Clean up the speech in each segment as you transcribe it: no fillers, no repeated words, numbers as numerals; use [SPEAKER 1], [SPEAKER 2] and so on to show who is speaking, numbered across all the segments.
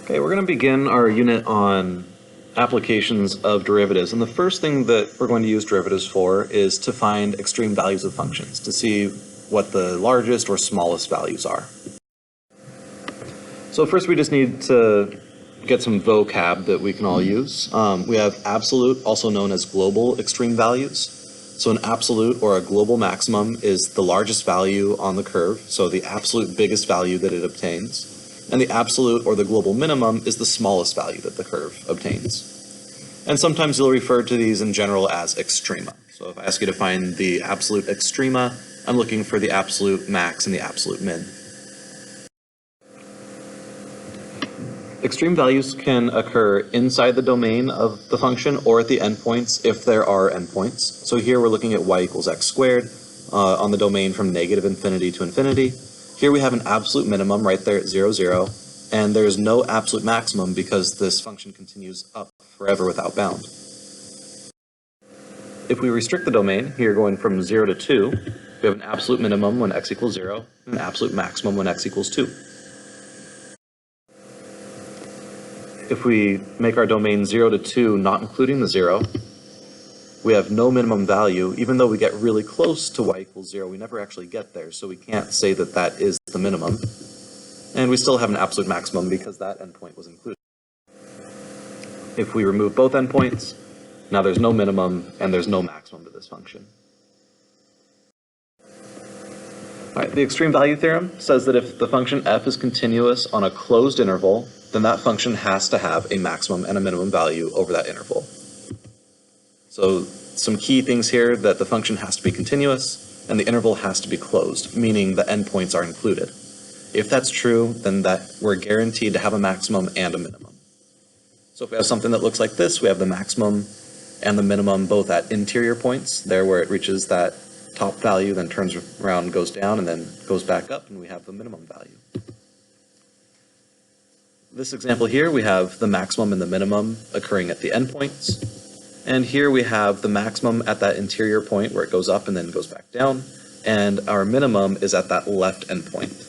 [SPEAKER 1] Okay, we're going to begin our unit on applications of derivatives. And the first thing that we're going to use derivatives for is to find extreme values of functions, to see what the largest or smallest values are. So first we just need to get some vocab that we can all use. We have absolute, also known as global extreme values. So an absolute or a global maximum is the largest value on the curve, so the absolute biggest value that it obtains. And the absolute or the global minimum is the smallest value that the curve obtains. And sometimes you'll refer to these in general as extrema. So if I ask you to find the absolute extrema, I'm looking for the absolute max and the absolute min. Extreme values can occur inside the domain of the function or at the endpoints if there are endpoints. So here we're looking at y equals x squared on the domain from negative infinity to infinity. Here we have an absolute minimum right there at 0, 0, and there's no absolute maximum because this function continues up forever without bound. If we restrict the domain, here going from 0 to 2, we have an absolute minimum when x equals 0, and an absolute maximum when x equals 2. If we make our domain 0 to 2 not including the 0, we have no minimum value. Even though we get really close to y equals 0, we never actually get there, so we can't say that that is the minimum. And we still have an absolute maximum because that endpoint was included. If we remove both endpoints, now there's no minimum and there's no maximum to this function. All right, the extreme value theorem says that if the function f is continuous on a closed interval, then that function has to have a maximum and a minimum value over that interval. So some key things here, that the function has to be continuous and the interval has to be closed, meaning the endpoints are included. If that's true, then we're guaranteed to have a maximum and a minimum. So if we have something that looks like this, we have the maximum and the minimum both at interior points, there where it reaches that top value, then turns around, goes down, and then goes back up, and we have the minimum value. This example here, we have the maximum and the minimum occurring at the endpoints. And here we have the maximum at that interior point where it goes up and then goes back down, and our minimum is at that left endpoint.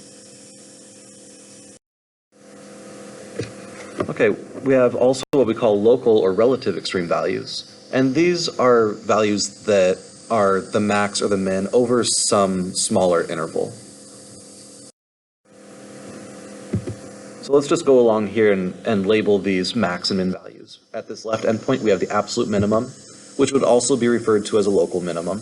[SPEAKER 1] Okay, we have also what we call local or relative extreme values, and these are values that are the max or the min over some smaller interval. So let's just go along here and label these max and min values. At this left endpoint, we have the absolute minimum, which would also be referred to as a local minimum.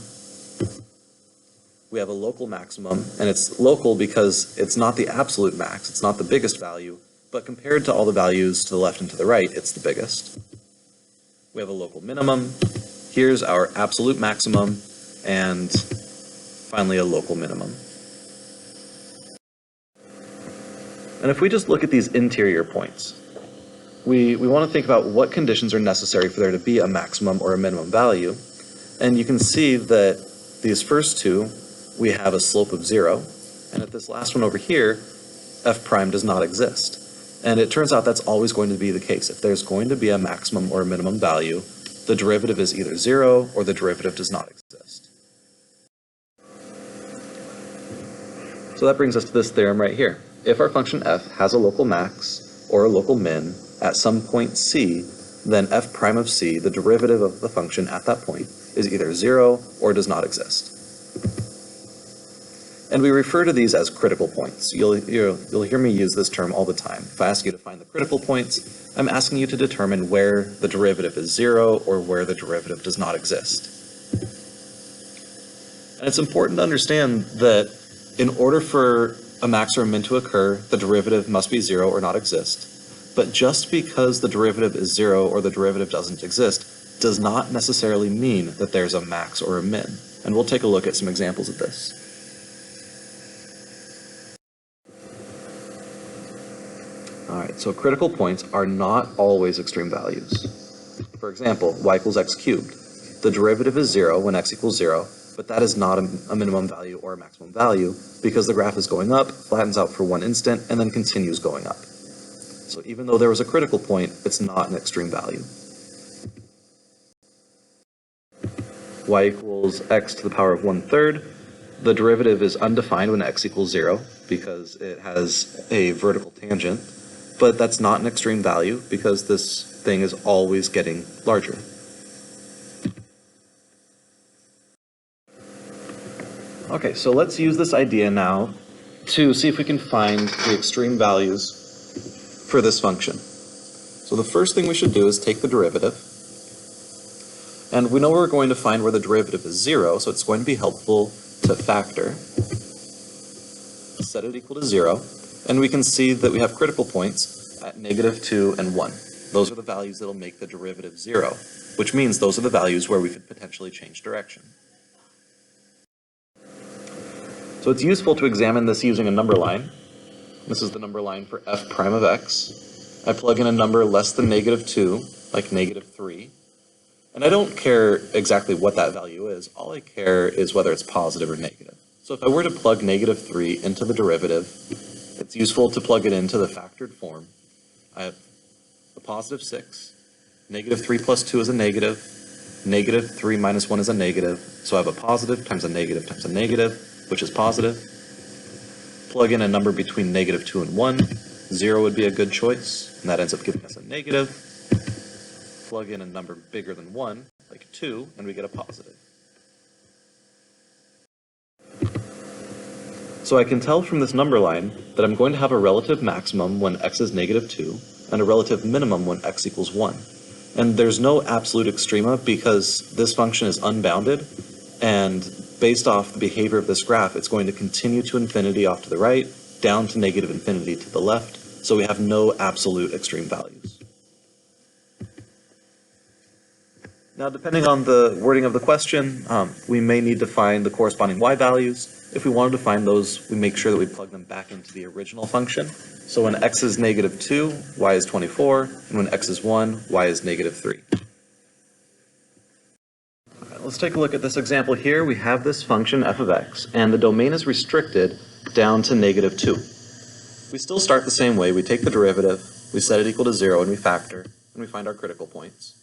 [SPEAKER 1] We have a local maximum, and it's local because it's not the absolute max, it's not the biggest value, but compared to all the values to the left and to the right, it's the biggest. We have a local minimum, here's our absolute maximum, and finally a local minimum. And if we just look at these interior points, we want to think about what conditions are necessary for there to be a maximum or a minimum value. And you can see that these first two, we have a slope of 0. And at this last one over here, f prime does not exist. And it turns out that's always going to be the case. If there's going to be a maximum or a minimum value, the derivative is either 0 or the derivative does not exist. So that brings us to this theorem right here. If our function f has a local max or a local min at some point c, then f prime of c, the derivative of the function at that point, is either 0 or does not exist. And we refer to these as critical points. You'll hear me use this term all the time. If I ask you to find the critical points, I'm asking you to determine where the derivative is 0 or where the derivative does not exist. And it's important to understand that in order for a max or a min to occur, the derivative must be 0 or not exist. But just because the derivative is 0 or the derivative doesn't exist does not necessarily mean that there's a max or a min. And we'll take a look at some examples of this. Alright, so critical points are not always extreme values. For example, y equals x cubed. The derivative is 0 when x equals 0, but that is not a minimum value or a maximum value because the graph is going up, flattens out for one instant, and then continues going up. So even though there was a critical point, it's not an extreme value. Y equals x to the power of 1/3. The derivative is undefined when x equals 0 because it has a vertical tangent. but that's not an extreme value because this thing is always getting larger. Okay, so let's use this idea now to see if we can find the extreme values for this function. So the first thing we should do is take the derivative. And we know we're going to find where the derivative is 0, so it's going to be helpful to factor. Set it equal to 0. And we can see that we have critical points at -2 and 1. Those are the values that will make the derivative 0, which means those are the values where we could potentially change direction. So it's useful to examine this using a number line. This is the number line for f prime of x. I plug in a number less than -2, like -3. And I don't care exactly what that value is. All I care is whether it's positive or negative. So if I were to plug -3 into the derivative, it's useful to plug it into the factored form. I have a positive 6, -3 plus 2 is a negative, -3 minus 1 is a negative, so I have a positive times a negative, which is positive. Plug in a number between -2 and 1, 0 would be a good choice, and that ends up giving us a negative. Plug in a number bigger than 1, like 2, and we get a positive. So I can tell from this number line that I'm going to have a relative maximum when x is -2 and a relative minimum when x equals 1. And there's no absolute extrema because this function is unbounded, and based off the behavior of this graph, it's going to continue to infinity off to the right, down to -infinity to the left, so we have no absolute extreme values. Now, depending on the wording of the question, we may need to find the corresponding y values. If we wanted to find those, we make sure that we plug them back into the original function. So when x is -2, y is 24, and when x is 1, y is -3. All right, let's take a look at this example here. We have this function f of x, and the domain is restricted down to -2. We still start the same way. We take the derivative, we set it equal to 0, and we factor, and we find our critical points.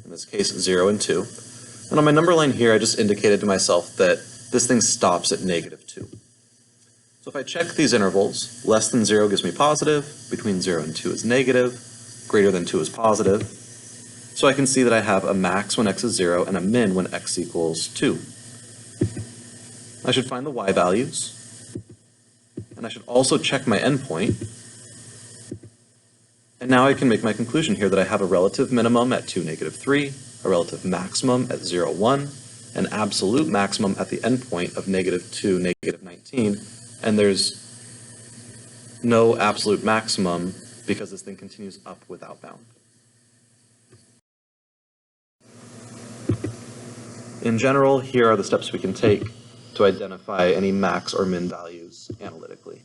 [SPEAKER 1] In this case, 0 and 2. And on my number line here, I just indicated to myself that this thing stops at -2. So if I check these intervals, less than 0 gives me positive, between 0 and 2 is negative, greater than 2 is positive. So I can see that I have a max when x is 0 and a min when x equals 2. I should find the y values, and I should also check my endpoint. And now I can make my conclusion here that I have a relative minimum at 2, -3, a relative maximum at 0, 1, an absolute maximum at the endpoint of -2, -19, and there's no absolute maximum because this thing continues up without bound. In general, here are the steps we can take to identify any max or min values analytically.